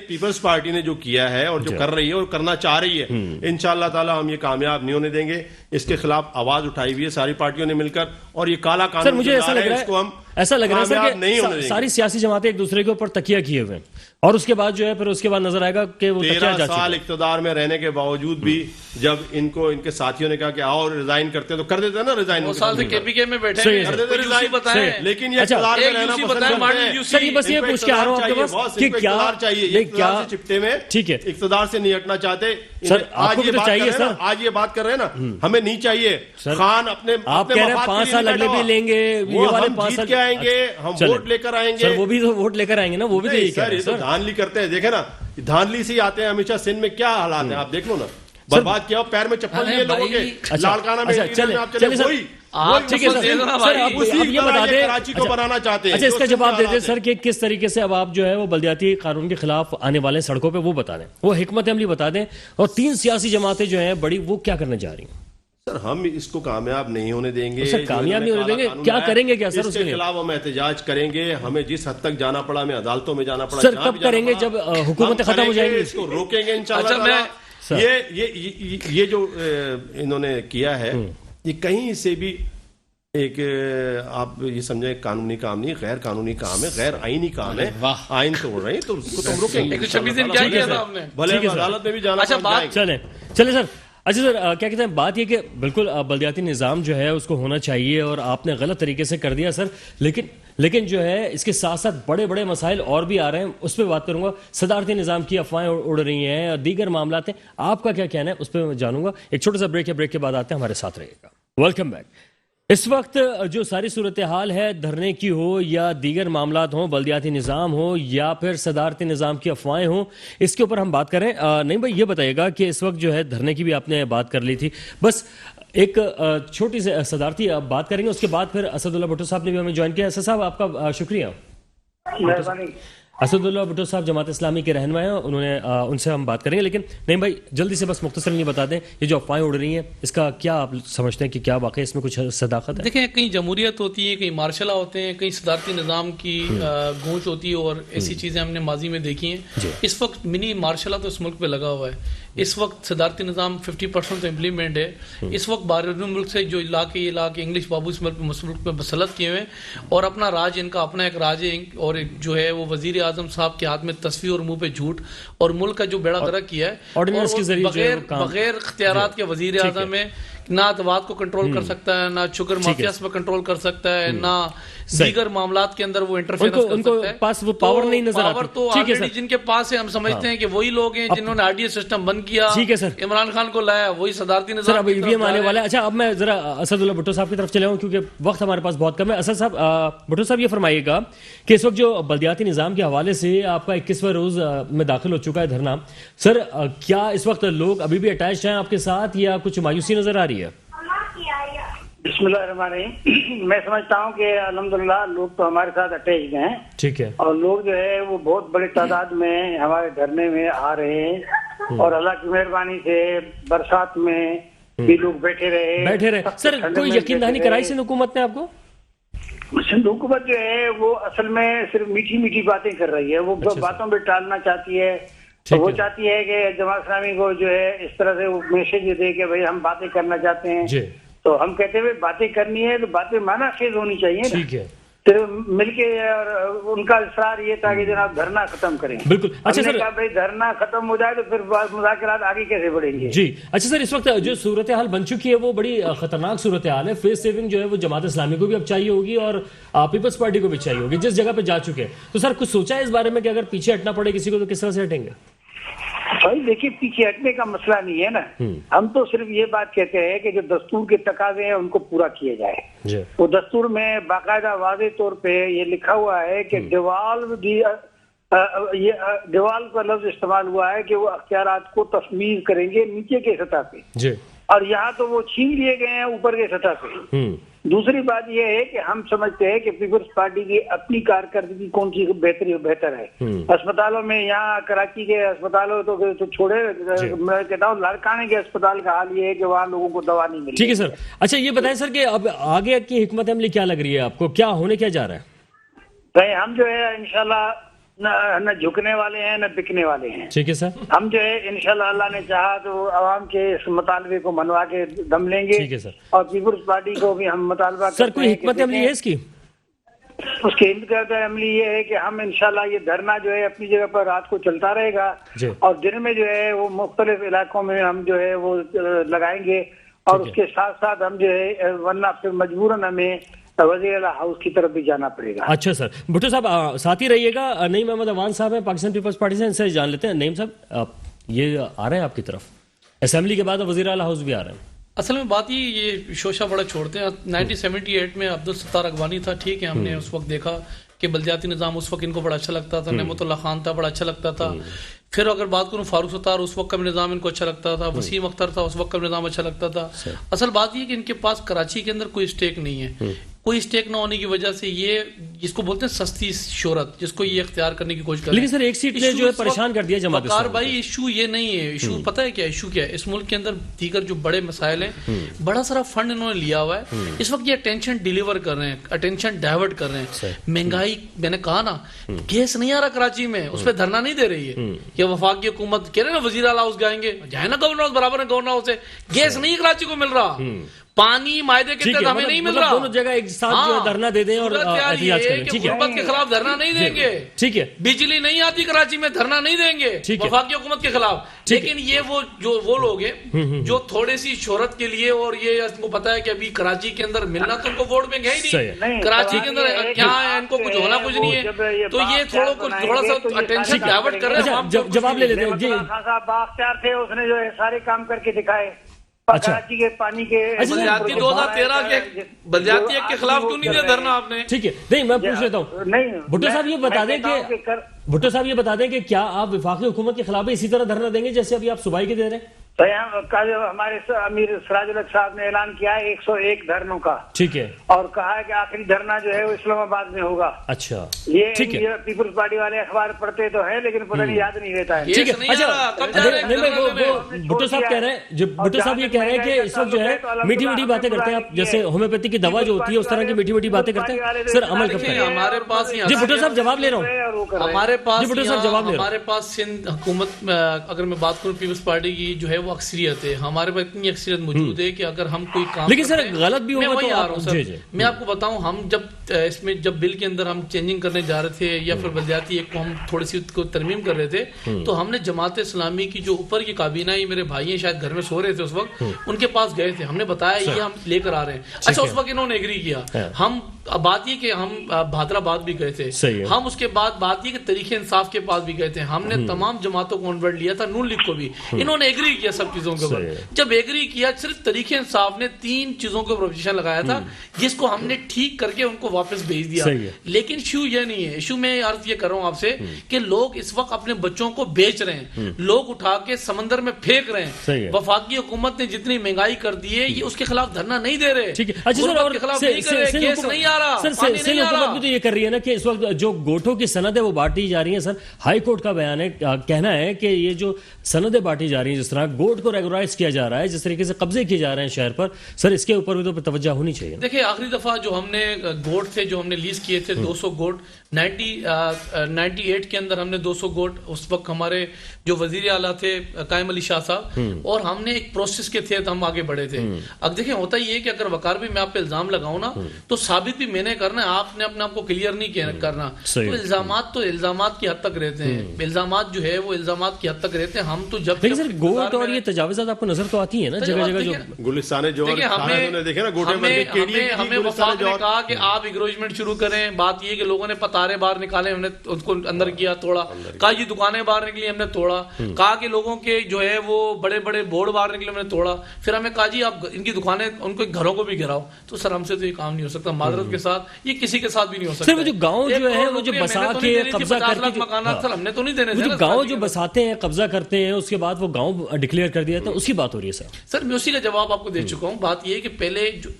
پیپلز پارٹی نے جو کیا ہے اور جو کر رہی ہے اور کرنا چاہ رہی ہے، انشاءاللہ تعالی ہم یہ کامیاب نہیں ہونے دیں گے. اس کے خلاف آواز اٹھائی ہوئی ہے ساری پارٹیوں نے مل کر، اور یہ کالا قانون سر مجھے ایسا لگ رہا ہے سر کہ ساری سیاسی جماعتیں ایک دوسرے کے اوپر تکیہ کیے ہوئے ہیں، اور اس کے بعد جو ہے پھر اس کے بعد نظر آئے گا کہ وہ 13 سال اقتدار میں رہنے کے باوجود بھی جب ان کو ان کے ساتھیوں نے کہا کہ آؤ ریزائن کرتے ہیں تو کر دیتے ہیں نا ریزائن. 2 سال سے کے پی کے میں بیٹھے ہیں، لیکن یہ اقتدار میں رہنا پسند کرتے ہیں. سر بس یہ پوچھ کے آ رہا ہوں آپ کے پاس کہ کیا چاہیے چپٹے میں ٹھیک ہے اقتدار سے نہیں ہٹنا چاہتے. سر آپ کو بھی تو چاہیے سر، آج یہ بات کر رہے ہیں نا، ہمیں نہیں چاہیے خان اپنے آپ کہہ رہے ہیں 5 سال اگلے بھی لیں گے، یہ والے 5 سال کے آئیں گے، ہم ووٹ لے کر آئیں گے. وہ بھی تو ووٹ لے کر آئیں گے نا، وہ بھی تو یہی کہہ رہے ہیں سر. دھاندلی کرتے ہیں، دیکھیں نا دھاندلی سے ہی آتے ہیں ہمیشہ. سندھ میں کیا حالات ہیں آپ دیکھ لو نا، برباد کیا، پیر میں چپل لیے لوگوں کے، لاڑکانہ میں چلے سر ٹھیک ہے سر اب یہ بتا دیں کراچی کو بنانا چاہتے ہیں. اچھا اس کا جواب دے دیں سر کہ کس طریقے سے اب آپ جو ہے وہ بلدیاتی قانون کے خلاف آنے والے سڑکوں پہ وہ بتا دیں، وہ حکمت عملی بتا دیں، اور 3 سیاسی جماعتیں جو ہیں بڑی وہ کیا کرنے جا رہی ہیں؟ سر ہم اس کو کامیاب نہیں ہونے دیں گے. سر کامیاب نہیں ہونے دیں گے، کیا کریں گے؟ کیا سر اس کے خلاف ہم احتجاج کریں گے، ہمیں جس حد تک جانا پڑا، ہمیں عدالتوں میں جانا پڑا. سر کب کریں گے؟ جب حکومت ختم ہو جائے گی، اس کو روکیں گے انشاءاللہ. یہ جو انہوں نے کیا ہے یہ کہیں سے بھی ایک آپ یہ سمجھیں قانونی کام نہیں، غیر قانونی کام ہے، غیر آئینی کام ہے، آئین توڑ رہے ہیں، تو اس کو تو ہم روکیں گے. 126 دن کیا کیا تھا آپ نے؟ بھلے عدالت میں بھی جانا پڑ جائے. چلیں سر اچھا سر، کیا کہتے ہیں، بات یہ کہ بالکل بلدیاتی نظام جو ہے اس کو ہونا چاہیے اور آپ نے غلط طریقے سے کر دیا سر، لیکن جو ہے اس کے ساتھ ساتھ بڑے بڑے مسائل اور بھی آ رہے ہیں، اس پہ بات کروں گا. صدارتی نظام کی افواہیں اڑ رہی ہیں اور دیگر معاملات ہیں، آپ کا کیا کہنا ہے اس پہ میں جانوں گا. ایک چھوٹا سا بریک ہے، بریک کے بعد آتے ہیں، ہمارے ساتھ رہیے گا. Welcome back. اس وقت جو ساری صورتحال ہے، دھرنے کی ہو یا دیگر معاملات ہوں، بلدیاتی نظام ہو یا پھر صدارتی نظام کی افواہیں ہوں، اس کے اوپر ہم بات کریں. نہیں بھائی، یہ بتائیے گا کہ اس وقت جو ہے دھرنے کی بھی آپ نے بات کر لی تھی، بس ایک چھوٹی سی صدارتی بات کریں گے، اس کے بعد پھر اسد اللہ بھٹو صاحب نے بھی ہمیں جوائن کیا. اسد صاحب آپ کا شکریہ. اسد اللہ بھٹو صاحب جماعت اسلامی کے رہنما ہیں، ان سے ہم بات کریں گے، لیکن نہیں بھائی جلدی سے بس مختصر یہ بتا دیں، یہ جو افواہیں اڑ رہی ہیں اس کا کیا آپ سمجھتے ہیں کہ کیا واقعی اس میں کچھ صداقت ہے؟ دیکھیں، کہیں جمہوریت ہوتی ہے، کہیں مارشل لا ہوتے ہیں، کہیں صدارتی نظام کی گونج ہوتی ہے، اور ایسی چیزیں ہم نے ماضی میں دیکھی ہیں. اس وقت منی مارشل لا تو اس ملک پہ لگا ہوا ہے. اس وقت صدارتی نظام 50% تو امپلیمنٹ ہے. اس وقت بیرون ملک سے جو علاقے انگلش بابو اس ملک میں مسلط کیے ہوئے ہیں، اور اپنا راج، ان کا اپنا ایک راج ہے، اور جو ہے وہ وزیر اعظم صاحب کے ہاتھ میں تصویر اور منہ پہ جھوٹ، اور ملک کا جو بیڑا غرق کیا ہے، اور بغیر اختیارات کے وزیر اعظم ہے. نہ اتواد کو کنٹرول کر سکتا ہے، نہ چکر مافیاز پر کنٹرول کر سکتا ہے، نہ دیگر معاملات کے اندر وہ انٹرفیئرنس کر سکتا ہے. پاس وہ پاور نہیں نظر آتی. پاور تو آلریڈی جن کے پاس ہے، ہم سمجھتے ہیں کہ وہی لوگ ہیں جنہوں نے آر ڈی ایس سسٹم بند کیا، عمران خان کو لایا، وہی صدارتی نظام. سر اب EVM آنے والا ہے. اچھا اب میں ذرا اسد اللہ بھٹو صاحب کی طرف چلے ہوں کیونکہ وقت ہمارے پاس بہت کم ہے. اسد صاحب، بھٹو صاحب یہ فرمائیے گا کہ اس وقت جو بلدیاتی نظام کے حوالے سے آپ کا 21واں روز میں داخل ہو چکا ہے دھرنا، سر کیا اس وقت لوگ ابھی بھی اٹیچ ہیں آپ کے ساتھ یا کچھ مایوسی نظر آ رہی ہے؟ بسم اللہ الرحمن الرحیم. میں سمجھتا ہوں کہ الحمدللہ لوگ تو ہمارے ساتھ اٹیچ ہیں. ٹھیک ہے. اور لوگ جو ہے وہ بہت بڑی تعداد میں ہمارے دھرنے میں آ رہے ہیں، اور اللہ کی مہربانی سے برسات میں بھی لوگ بیٹھے رہے. سر کوئی یقین دہانی کرائی سندھ حکومت نے آپ کو؟ سندھ حکومت جو ہے وہ اصل میں صرف میٹھی میٹھی باتیں کر رہی ہے. وہ باتوں پہ ٹالنا چاہتی ہے. وہ چاہتی ہے کہ جماعت اسلامی کو جو ہے اس طرح سے وہ میسج دے کہ بھائی ہم باتیں کرنا چاہتے ہیں. تو ہم کہتے ہیں باتیں کرنی ہے تو باتیں معنی خیز ہونی چاہیے. ٹھیک ہے. صرف مل کے، اور ان کا اصرار یہ تھا کہ جناب دھرنا ختم کریں. بالکل. اچھا سر، بھائی دھرنا ختم ہو جائے تو پھر مذاکرات آگے کیسے بڑھیں گے؟ جی اچھا سر، اس وقت جو صورتحال بن چکی ہے وہ بڑی خطرناک صورتحال ہے. فیس سیونگ جو ہے وہ جماعت اسلامی کو بھی اب چاہیے ہوگی اور پیپلز پارٹی کو بھی چاہیے ہوگی، جس جگہ پہ جا چکے ہیں. تو سر کچھ سوچا ہے اس بارے میں کہ اگر پیچھے ہٹنا پڑے کسی کو تو کس طرح سے ہٹیں گے؟ بھائی دیکھیے، پیچھے ہٹنے کا مسئلہ نہیں ہے نا. ہم تو صرف یہ بات کہتے ہیں کہ جو دستور کے تقاضے ہیں ان کو پورا کیا جائے. وہ دستور میں باقاعدہ واضح طور پہ یہ لکھا ہوا ہے کہ ڈیوالو کا لفظ استعمال ہوا ہے کہ وہ اختیارات کو تفویض کریں گے نیچے کے سطح پہ، اور یہاں تو وہ چھین لیے گئے ہیں اوپر کے سطح پہ. دوسری بات یہ ہے کہ ہم سمجھتے ہیں کہ پیپلز پارٹی کی اپنی کارکردگی کون سی بہتر ہے. اسپتالوں میں یہاں کراچی کے اسپتالوں تو چھوڑے، میں کہتا ہوں لاڑکانے کے اسپتال کا حال یہ ہے کہ وہاں لوگوں کو دوا نہیں ملی. ٹھیک ہے سر. اچھا یہ بتائیں سر کہ اب آگے کی حکمت عملی کیا لگ رہی ہے آپ کو، کیا ہونے کیا جا رہا ہے؟ بھائی ہم جو ہے انشاءاللہ نہ جھکنے والے ہیں نہ بکنے والے ہیں. ٹھیک ہے سر. ہم جو ہے انشاءاللہ اللہ نے چاہا تو عوام کے اس مطالبے کو منوا کے دم لیں گے. ٹھیک ہے سر. اور پیپلز پارٹی کو بھی ہم مطالبہ سر کوئی حکمت عملی ہے اس کی؟ اس کی حکمت عملی یہ ہے کہ ہم انشاءاللہ یہ دھرنا جو ہے اپنی جگہ پر رات کو چلتا رہے گا، اور دن میں جو ہے وہ مختلف علاقوں میں ہم جو ہے وہ لگائیں گے. اور اس کے ساتھ ساتھ ہم جو ہے ورنہ پھر مجبوراً ہمیں وزیر اعلیٰ ہاؤس کی طرف بھی جانا پڑے گا. اچھا سر. بھٹو صاحب ساتھ ہی رہیے گا. نعیم احمد اوان صاحب ہیں پاکستان پیپلز پارٹی سے، ان سے جان لیتے ہیں. نعیم صاحب یہ آ رہے ہیں آپ کی طرف، اسمبلی کے بعد وزیر اعلیٰ ہاؤس بھی آ رہے ہیں. اصل میں بات یہ شوشہ بڑا چھوڑتے ہیں. 1978 میں عبدالستار اقبانی تھا، ٹھیک ہے، ہم نے اس وقت دیکھا کہ بلدیاتی نظام اس وقت ان کو بڑا اچھا لگتا تھا. نعمت اللہ خان تھا، بڑا اچھا لگتا تھا. پھر اگر بات کروں فاروق ستار، اس وقت کا نظام ان کو اچھا لگتا تھا. وسیم اختر تھا، اس وقت کا نظام اچھا لگتا تھا. اصل بات یہ کہ ان کے پاس کراچی کے اندر کوئی اسٹیک نہیں ہے. کوئی اسٹیک نہ ہونے کی وجہ سے یہ جس کو بولتے ہیں سستی شہرت، جس کو یہ اختیار کرنے کی کوشش کر رہے ہیں. لیکن سر ایک سیٹ نے جو ہے پریشان کر دیا جماعت اسلامی. بھائی ایشو یہ نہیں ہے. ایشو پتہ ہے کیا ایشو کیا ہے؟ اس ملک کے اندر دیگر جو بڑے مسائل ہیں، بڑا سارا فنڈ انہوں نے لیا ہوا ہے. اس وقت یہ اٹینشن ڈیلیور کر رہے ہیں، اٹینشن ڈائیورٹ کر رہے ہیں. مہنگائی، میں نے کہا نا، گیس نہیں آ رہا کراچی میں، اس پہ دھرنا نہیں دے رہی ہے. یہ وفاقی حکومت کہہ رہے نا وزیر اعلیٰ ہاؤس جائیں گے، جائے نا گورنر ہاؤس، برابر ہے گورنر ہاؤس سے. گیس نہیں کراچی کو مل رہا. پانی معاہدے کے تحت ہمیں نہیں مل رہا. دونوں جگہ ایک ساتھ جو دھرنا دے دیں اور احتجاج کریں. ٹھیک ہے, غربت کے خلاف دھرنا نہیں دیں گے. ٹھیک ہے, بجلی نہیں آتی کراچی میں, دھرنا نہیں دیں گے وفاقی حکومت کے خلاف. لیکن یہ وہ لوگ ہیں جو تھوڑے سی شہرت کے لیے, اور یہ ان کو پتا ہے کہ ابھی کراچی کے اندر ملنا تو ان کو ووٹ بینک ہے ہی نہیں, کراچی کے اندر کیا ہے, ان کو کچھ ہونا کچھ نہیں ہے, تو یہ تھوڑا سا اٹینشن ڈائیورٹ کر رہے ہیں. جواب لے لیتے ہیں جی. باختیار تھے, اس نے جو ہے سارے کام کر کے دکھائے. کراچی کے پانی کے بلدیاتی 2013 کے بلدیاتی ایکٹ کے خلاف کیوں نہیں دیا دھرنا آپ نے؟ ٹھیک ہے, نہیں میں پوچھ لیتا ہوں. بھٹو صاحب یہ بتا دیں کہ کیا آپ وفاقی حکومت کے خلاف اسی طرح دھرنا دیں گے جیسے ابھی آپ صوبائی کے دے رہے ہیں؟ تو ہمارے امیر سراج الحق صاحب نے اعلان کیا ہے 101 دھرنوں کا. ٹھیک ہے, اور کہا ہے کہ آخری دھرنا جو ہے وہ اسلام آباد میں ہوگا. اچھا, یہ پیپلز پارٹی والے اخبار پڑھتے تو ہیں لیکن پتہ نہیں یاد نہیں رہتا ہے. ٹھیک ہے, اچھا بھٹو صاحب کہہ رہے ہیں, بھٹو صاحب یہ کہہ رہے ہیں کہ اس وقت جو ہے میٹھی میٹھی باتیں کرتے ہیں آپ, جیسے ہومیوپیتھی کی دوا جو ہوتی ہے اس طرح کی میٹھی میٹھی باتیں کرتے ہیں. سر عمل کب کریں؟ ہمارے پاس جی بھٹو صاحب جواب لے رہا ہوں. ہمارے پاس سندھ حکومت میں اگر میں بات کروں پیپلز پارٹی کی جو ہے وہ اکثریت ہے, ہمارے پاس اتنی اکثریت موجود ہے کہ اگر ہم کوئی کام, لیکن سر غلط بھی ہوگا تو میں آپ کو بتاؤں, ہم جب بل کے اندر ہم چینجنگ کرنے جا رہے تھے یا پھر بلدیاتی ایک کو ہم تھوڑی سی کو ترمیم کر رہے تھے, تو ہم نے جماعت اسلامی کی جو اوپر کی کابینہ ہے, میرے بھائی ہیں شاید گھر میں سو رہے تھے اس وقت, ان کے پاس گئے تھے, ہم نے بتایا یہ ہم لے کر آ رہے ہیں. اچھا اس وقت انہوں نے ایگری کیا. ہم بات یہ کہ ہم بھادر آباد بھی گئے تھے, ہم اس کے بعد بات یہ کہ تحریک انصاف کے پاس بھی گئے تھے, ہم نے تمام جماعتوں کو انورٹ لیا تھا, نون لیگ کو بھی, انہوں نے ایگری کیا سب چیزوں کے اوپر. جب ایگری کیا, صرف تحریک انصاف نے 3 چیزوں کے اوپر پوزیشن لگایا تھا جس کو ہم نے ٹھیک کر کے ان کو واپس بھیج دیا. لیکن ایشو یہ نہیں ہے, ایشو میں عرض یہ کر رہا ہوں آپ سے کہ لوگ اس وقت اپنے بچوں کو بیچ رہے ہیں, لوگ اٹھا کے سمندر میں پھینک رہے ہیں. وفاقی حکومت نے جتنی مہنگائی کر دی ہے, یہ اس کے خلاف دھرنا نہیں دے رہے, غربت کے خلاف نہیں کر رہے, گیس نہیں آ رہا, پانی نہیں آ رہا. حکومت بھی تو یہ کر رہی ہے نا کہ اس وقت جو گوٹوں کی سند ہے وہ بانٹی جا رہی ہیں. سر ہائی کورٹ کا بیان ہے, کہنا ہے کہ یہ جو سندیں بانٹی جا رہی ہیں, جس طرح گوٹ کو ریگولائز کیا جا رہا ہے, جس طریقے سے قبضے کیے جا رہے ہیں شہر پر, سر اس کے اوپر بھی تو توجہ ہونی چاہیے. دیکھیں آخری دفعہ جو ہم نے گوٹ تھے جو ہم نے لیز کیے تھے 200 گوٹ 98 کے اندر ہم نے 200 گوٹ, اس وقت ہمارے جو وزیر اعلیٰ تھے قائم علی شاہ صاحب, اور ہم نے ایک پروسیس کے تھے تو ہم آگے بڑھے تھے. اب دیکھیں ہوتا یہ ہے کہ اگر وقار بھی میں آپ پہ الزام لگاؤں نا تو ثابت بھی میں نے کرنا ہے, آپ نے اپنے آپ کو کلیئر نہیں کرنا. تو الزامات کی حد تک رہتے ہیں, الزامات جو ہے وہ الزامات کی حد تک رہتے ہیں. ہم تو جب لیکن سر گوٹ اور یہ تجاوزات آپ کو نظر تو آتی ہیں نا جگہ جگہ, جو گلستان جوہر ہمیں وفاق نے کہا کہ آپ انکروچمنٹ شروع کریں. بات یہ کہ لوگوں نے پتارے باہر نکالے, ہم نے ان کو اندر کیا, توڑا. کہا یہ دکانیں باہر نکلی, ہم نے توڑا. کہا کہ لوگوں کے جو ہے وہ بڑے بڑے بورڈ باہر نکلے, ہم نے توڑا. پھر ہمیں کہا جی آپ ان کی دکانیں, ان کو گھروں کو بھی گھراؤ. تو سر ہم سے تو یہ کام نہیں ہو سکتا, معذرت کے ساتھ, یہ کسی کے ساتھ بھی نہیں ہو سکتا. سر وہ جو گاؤں جو ہے وہ جو بسا کے قبضہ کر کے مکانات سر ہم نے تو نہیں دینے, جو گاؤں جو بساتے ہیں قبضہ کرتے ہیں اس کے بعد وہ گاؤں ڈکلیئر کر دیا تھا, اس کی بات ہو رہی ہے. سر میں اسی کا جواب آپ کو دے چکا ہوں. بات یہ ہے کہ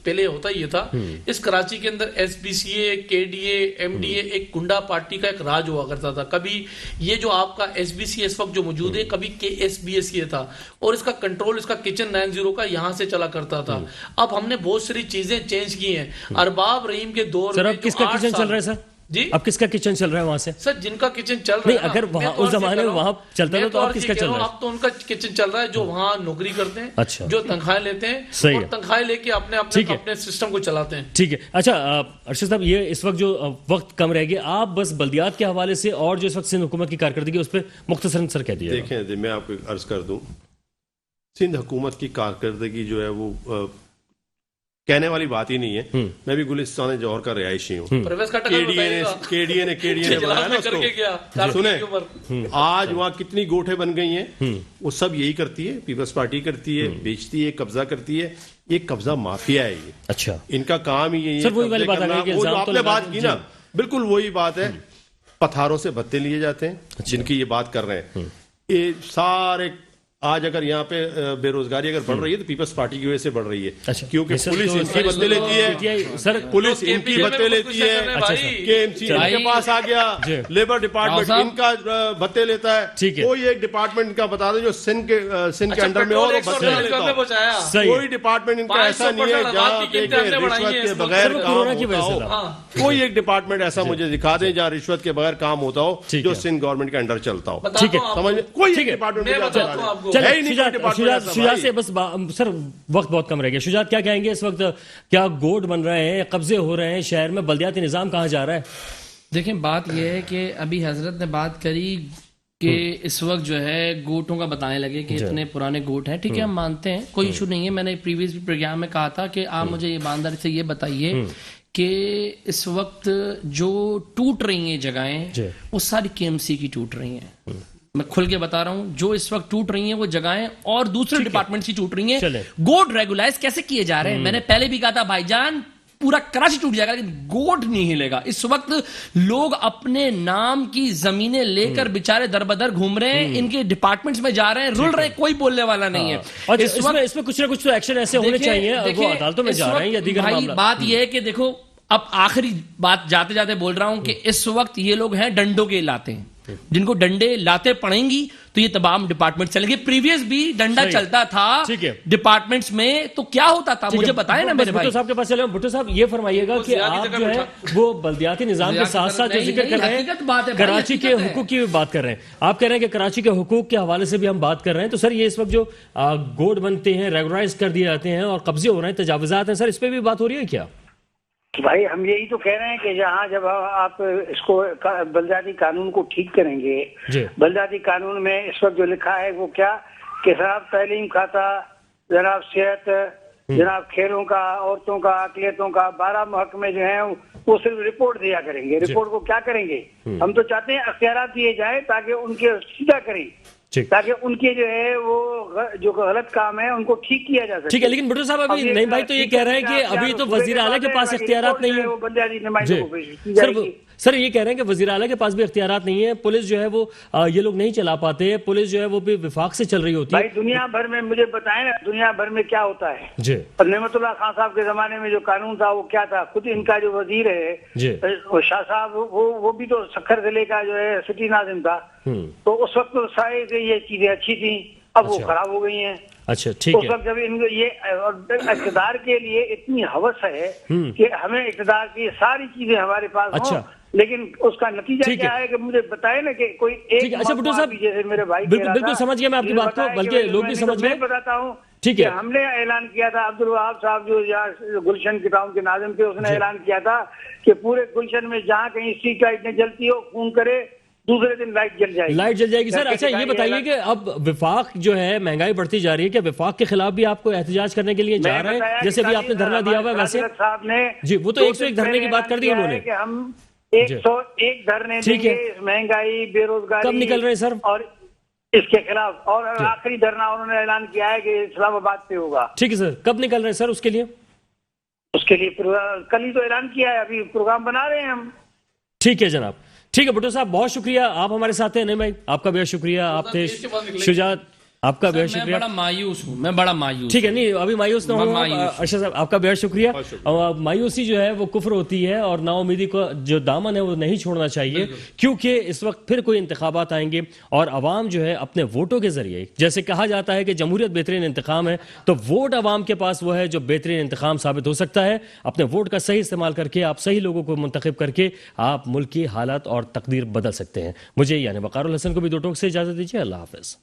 پہلے ہوتا یہ تھا, اس کراچی کے اندر S B C A, K D A, M D A, ایک گنڈا پارٹی کا ایک راج ہوا کرتا تھا. کبھی یہ جو آپ کا ایس بی سی اس وقت جو موجود ہے, کبھی کے ایس بی ایس یہ تھا, اور اس کا کنٹرول اس کا کچن 90 کا یہاں سے چلا کرتا تھا. اب ہم نے بہت ساری چیزیں چینج کی ہیں. ارباب رحیم کے دور میں کس کا کچن چل رہا ہے سر؟ جی اب کس کا کچن چل رہا ہے وہاں سے؟ سر جن کا کچن چل رہا ہے, نہیں اگر وہاں اس زمانے میں وہاں چلتا تھا تو اب کس کا چل رہا ہے؟ اب تو ان کا کچن چل رہا ہے جو وہاں نوکری کرتے ہیں, اچھا, جو تنخواہیں لیتے ہیں, اور تنخواہیں لے کے اپنے سسٹم کو چلاتے ہیں. ٹھیک ہے. اچھا ارشد صاحب, یہ اس وقت جو وقت کم رہ گیا, آپ بس بلدیات کے حوالے سے اور جو اس وقت سندھ حکومت کی کارکردگی اس پہ مختصراً سر کہہ دیجیے. دیکھیں میں آپ کو عرض کر دوں, سندھ حکومت کی کارکردگی جو ہے وہ کہنے والی بات ہی نہیں ہے. میں بھی گلستان جوہر کا رہائشی ہوں. کے ڈی اے نے بنایا نا اس کو. سنیں آج وہاں کتنی گوٹھیں بن گئی ہیں, وہ سب یہی کرتی ہے, پیپلز پارٹی کرتی ہے, بیچتی ہے, قبضہ کرتی ہے. یہ قبضہ مافیا ہے. یہ اچھا ان کا کام ہی یہی ہے. وہ جو آپ نے بات کی نا, بالکل وہی بات ہے. پتھاروں سے بھتے لیے جاتے ہیں جن کی یہ بات کر رہے ہیں. یہ سارے آج اگر یہاں پہ بے روزگاری اگر بڑھ رہی ہے تو پیپلز پارٹی کی وجہ سے بڑھ رہی ہے, کیونکہ پولیس ان کی بھتے لیتی ہے, سر پولیس ان کی بھتے لیتی ہے, کے ایم سی ان کے پاس آ گیا, لیبر ڈپارٹمنٹ ان کا بھتے لیتا ہے. کوئی ایک ڈپارٹمنٹ کا بتا دیں جو سندھ کے انڈر میں اور بھتے لیتا ہے. کوئی ڈپارٹمنٹ ان کا ایسا نہیں ہے جہاں رشوت کے بغیر کام ہوتا ہو. کوئی ایک ڈپارٹمنٹ ایسا مجھے دکھا دیں جہاں رشوت کے بغیر کام ہوتا ہو جو سندھ گورنمنٹ کے انڈر چلتا ہو. ٹھیک ہے, سمجھ کوئی ایک ڈپارٹمنٹ چلیں، ہے ہی نہیں کوئی ڈپارٹمنٹ ایسا شجاعت بھائی۔ سے بس سر وقت بہت کم رہ گیا. شجاعت کیا کہیں گے اس وقت؟ کیا گوٹ بن رہے ہیں، قبضے ہو رہے ہیں شہر میں، بلدیاتی نظام کہاں جا رہا ہے؟ دیکھیں بات یہ ہے کہ ابھی حضرت نے بات کری کہ اس وقت جو ہے گوٹوں کا بتانے لگے کہ اتنے پرانے گوٹ ہیں. ٹھیک ہے، ہم مانتے ہیں، کوئی ایشو نہیں ہے. میں نے پریویس پروگرام میں کہا تھا کہ آپ مجھے ایمانداری سے یہ بتائیے کہ اس وقت جو ٹوٹ رہی ہیں جگہیں وہ ساری KMC کی ٹوٹ رہی ہیں. میں کھل کے بتا رہا ہوں، جو اس وقت ٹوٹ رہی ہیں وہ جگہیں اور دوسرے ڈپارٹمنٹ کی ٹوٹ رہی ہیں. گوٹ ریگولائز کیسے کیے جا رہے ہیں؟ میں نے پہلے بھی کہا تھا بھائی جان پورا کراچی ٹوٹ جائے گا لیکن گوٹ نہیں ہلے گا. اس وقت لوگ اپنے نام کی زمینیں لے کر بیچارے در بدر گھوم رہے ہیں، ان کے ڈپارٹمنٹس میں جا رہے ہیں، رل رہے ہیں، کوئی بولنے والا نہیں ہے. اور اس میں کچھ نہ کچھ تو ایکشن ایسے ہونے چاہیے. وہ عدالتوں میں جا رہے ہیں یا دیگر معاملات. بات یہ ہے کہ دیکھو اب آخری بات جاتے جاتے بول رہا ہوں کہ اس وقت یہ لوگ ہیں ڈنڈوں کے لاتے ہیں، جن کو ڈنڈے لاتے پڑیں گی تو یہ تمام ڈپارٹمنٹ چلیں گے. پریویس بھی ڈنڈا چلتا تھا ڈپارٹمنٹس میں تو کیا ہوتا تھا مجھے بتائیں نا میرے بھائی. بھٹو صاحب کے پاس چلے. بھٹو صاحب یہ فرمائیے گا کہ آپ جو ہے وہ بلدیاتی نظام کے ساتھ ساتھ جو ذکر کر رہے ہیں کراچی کے حقوق کی بات کر رہے ہیں، آپ کہہ رہے ہیں کہ کراچی کے حقوق کے حوالے سے بھی ہم بات کر رہے ہیں. تو سر یہ اس وقت جو گوٹ بنتے ہیں، ریگولائز کر دیے جاتے ہیں اور قبضے ہو رہے ہیں، تجاوزات ہیں، سر اس پہ بھی بات ہو رہی ہے کیا؟ بھائی ہم یہی تو کہہ رہے ہیں کہ جہاں جب آپ اس کو بلدیاتی قانون کو ٹھیک کریں گے، بلدیاتی قانون میں اس وقت جو لکھا ہے وہ کیا کہ جناب تعلیم کھاتا، جناب صحت، جناب کھیلوں کا، عورتوں کا، اقلیتوں کا 12 محکمے جو ہیں وہ صرف رپورٹ دیا کریں گے. رپورٹ کو کیا کریں گے؟ ہم تو چاہتے ہیں اختیارات دیے جائیں تاکہ ان کے سیدھا کریں، تاکہ ان کے جو ہے وہ جو غلط کام ہے ان کو ٹھیک کیا جا سکے. ٹھیک ہے، لیکن بھٹو صاحب ابھی نہیں بھائی تو یہ کہہ رہے ہیں کہ ابھی تو وزیر اعلیٰ کے پاس اختیارات نہیں ہیں. سر یہ کہہ رہے ہیں کہ وزیر اعلیٰ کے پاس بھی اختیارات نہیں ہیں، پولیس جو ہے وہ یہ لوگ نہیں چلا پاتے، پولیس جو ہے وہ بھی وفاق سے چل رہی ہوتی ہے. بھائی دنیا بھر میں مجھے بتائیں نا، دنیا بھر میں کیا ہوتا ہے. اور نعمت اللہ خان صاحب کے زمانے میں جو قانون تھا وہ کیا تھا؟ خود ان کا جو وزیر ہے شاہ صاحب، وہ بھی تو سکھر ضلع کا جو ہے سٹی ناظم تھا. تو اس وقت تو سارے یہ چیزیں اچھی تھیں، اب وہ خراب ہو گئی ہیں. اچھا ٹھیک ہے. اس وقت جب ان کو یہ اقتدار کے لیے اتنی ہوس ہے کہ ہمیں اقتدار کی ساری چیزیں ہمارے پاس ہوں، لیکن اس کا نتیجہ کیا ہے کہ مجھے بتائے نا کہ کوئی ایک جیسے میرے بھائی بالکل سمجھ گیا میں آپ کی بات کو، بلکہ لوگ بھی سمجھ گئے. میں بتاتا ہوں ٹھیک ہے، ہم نے اعلان کیا تھا، عبد الوہاب صاحب جو گلشن کے ٹاؤن کے ناظم تھے، اس نے اعلان کیا تھا کہ پورے گلشن میں جہاں کہیں اسٹریٹ لائٹ نہیں جلتی ہو فون کرے، دوسرے دن لائٹ جل جائے گی. لائٹ جل جائے گی. سر اچھا یہ بتائیے کہ اب وفاق جو ہے مہنگائی بڑھتی جا رہی ہے، کیا وفاق کے خلاف بھی آپ کو احتجاج کرنے کے لیے جا رہے ہیں؟ جیسے بھی آپ نے دھرنا دیا ہوا ہے ویسے جی، وہ تو 101 دھرنے کی بات کر دی انہوں نے کہ ہم 101 دھرنے دیں گے مہنگائی، بے روزگاری. کب نکل رہے ہیں سر؟ اور اس کے خلاف، اور آخری دھرنا انہوں نے اعلان کیا ہے کہ اسلام آباد پہ ہوگا. ٹھیک ہے سر، کب نکل رہے ہیں سر اس کے لیے؟ اس کے لیے کل ہی تو اعلان کیا ہے، ابھی پروگرام بنا رہے ہیں ہم. ٹھیک ہے جناب. ٹھیک ہے بھٹو صاحب، بہت شکریہ، آپ ہمارے ساتھ ہیں. نہیں بھائی آپ کا بہت شکریہ، آپ تھے شجاعت، آپ کا بہت شکریہ. میں بڑا مایوس ہوں، میں بڑا مایوس. ٹھیک ہے، نہیں ابھی مایوس نہ ہوں. ارشد صاحب آپ کا بہت شکریہ. مایوسی جو ہے وہ کفر ہوتی ہے، اور نا امیدی کو جو دامن ہے وہ نہیں چھوڑنا چاہیے، کیونکہ اس وقت پھر کوئی انتخابات آئیں گے اور عوام جو ہے اپنے ووٹوں کے ذریعے، جیسے کہا جاتا ہے کہ جمہوریت بہترین انتخاب ہے، تو ووٹ عوام کے پاس وہ ہے جو بہترین انتخاب ثابت ہو سکتا ہے. اپنے ووٹ کا صحیح استعمال کر کے آپ صحیح لوگوں کو منتخب کر کے آپ ملک کی حالات اور تقدیر بدل سکتے ہیں. مجھے یعنی وقار الحسن کو بھی دو ٹوک سے اجازت دیجیے. اللہ حافظ.